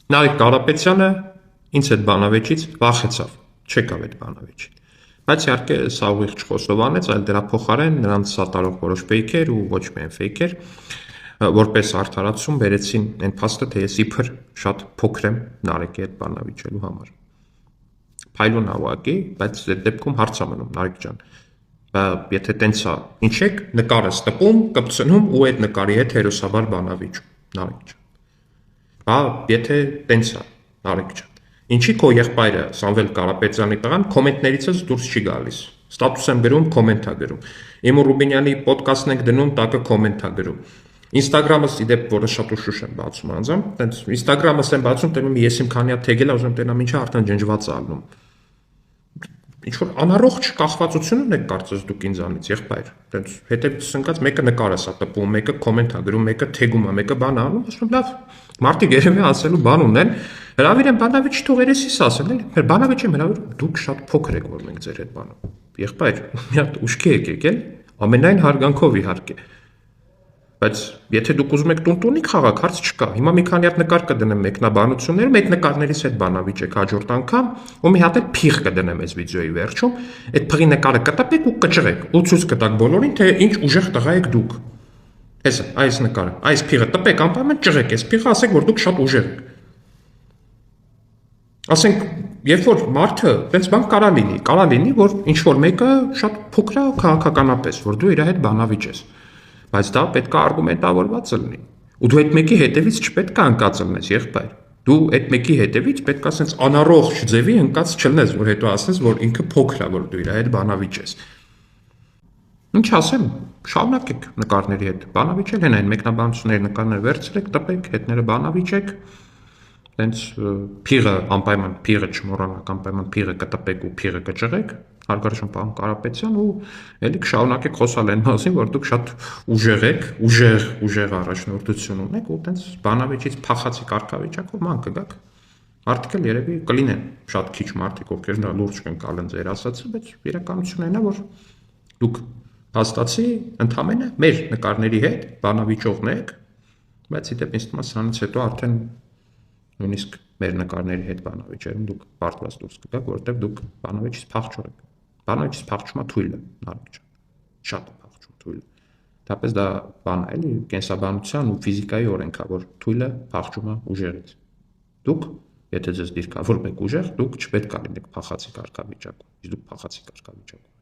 Նարեկ Կարապետյանը ինձ այդ բանավեճից վախեցավ, չեկավ այդ բանավեճին։ Բայց իհարկե սա ուղիղ չխոսովանեց, այլ դրա փոխարեն նրանց սատարող որոշ ֆեյքեր ու ոչ միայն ֆեյքեր, որպես արդարացում բերեցին այն փաստը, թե ես իբր շատ փոքր եմ Նարեկի այդ բանավիճելու համար։ Փայլուն ավագի, բայց այդ դեպքում հարց է մնում, Նարեկ ջան, եթե տենց է, ինչ եք նկարս տպում, կպցնում ու այդ նկարի հետ հերոսաբար բանավիճում, Նարեկ ջան։ Եթե տենց է, Նարեկ ջան, ինչի քո եղբայրը Սամվել Կարապետյանի տղան կոմենտներիցս դուրս չի գալիս, ստատուս եմ գրում, կոմենտ է գրում, Իմո Ռուբինյանի պոդկասթն ենք դնում, տակը կոմենտ է գրում, Ինստագրամս իդեպ, որը շատ ուշուշ եմ բացում անձամբ, տենց Ինստագրամս եմ բացում, տենում ես իմ քանի հատ թեգել, ուզում տենամ ինչա արդեն ջնջված է ալնում, ինչ-որ անառողջ կախվածություն ունեք կարծես դուք ինձանից, եղբայր, տենց հետևից ընկած մեկը նկարս է տպում, մեկը կոմենտ է գրում, մեկը թեգում է, մեկը բան է անում, ասում լավ, մարդիկ երևի ասելու բան ունեն, հրավիր են բանավիճ թող երեսիս ասել, մեր բանավիճ եմ հրավիրում, դուք շատ փոքր եք, որ մենք ձեր հետ բանը, եղբայր, մի հատ ուշքի եկեք, էլ, ամենայն հարգանքով իհարկե, բայց եթե դուք ուզում եք տուն-տունի խաղաք, հարց չկա, հիմա մի քանի հատ նկար կդնեմ մեկնաբանություններում, այդ նկարներից հետ բանավիճեք հաջորդ անգամ, ու մի հատ էլ փիղ կդնեմ այս վիդեոյի վերջում, այդ փղի նկարը կտպեք ու կճղեք, ու ցույց կտաք բոլորին, թե ինչ ուժեղ տղա եք դուք։ Հեսա, այս նկարը, այս փիղը տպեք, անպայման ճղեք, այս փիղը ասեք, որ դուք շատ ուժեղ եք։ Ասենք, երբ որ մարդը, տենց բան կարա լինի, որ ինչ-որ մեկը շատ փոքր է քաղաքականապես, որ դու իր հետ բանավիճես, բայց դա պետք է արգումենտավորված լինի, ու դու այդ մեկի հետևից չպետք է ընկած լինես, եղբայր, դու այդ մեկի հետևից պետք է ասենց անառողջ ձևի ընկած չլնես, որ հետո ասես, որ ինքը փոքր է, որ դու իր հետ բանավիճես։ Ինչ ասեմ, շարունակեք նկարների հետ բանավիճել, հեն այն մեկնաբանությունների նկարները վերցրեք, տպեք, հետները բանավիճեք, տենց փիղը անպայման փիղը չմոռանաք, անպայման փիղը կտպեք ու փիղը կճղեք, հարգարժան պարոն Կարապետյան, ու էլի կշարունակեք խոսալ այն մասին, որ դուք շատ ուժեղ եք, ուժեղ առաջնորդություն ունեք, ու տենց բանավիճից փախացի կարգավիճակով ման կգաք։ Մարդիկ էլ երևի կլինեն շատ քիչ մարդիկ, ովքեր նա լուրջ կընկալեն ձեր ասածը, բայց իրականությունն այն է, որ դուք հաստացի ընդամենը մեր նկարների հետ բանավիճողն եք, բայց իդեպ ինձ թվում է սրանից հետո արդեն նույնիսկ մեր նկարների հետ բանավիճերում դուք պարտված դուրս կգաք, որովհետև դուք բանավիճից փախչող եք։ Բանավիճից փախչումը թույլ է, Նարեկ ջան։ Շատ է փախչում թույլ։ Դապես դա բան է, էլի, կենսաբանության ու ֆիզիկայի օրենք է, որ թույլը փախչում է ուժերից։ Դուք, եթե ձեզ դիրքավորում եք ուժեղ, դուք չպետք է լինեք փախացի կարգավիճակում, իսկ դուք փախացի կարգավիճակում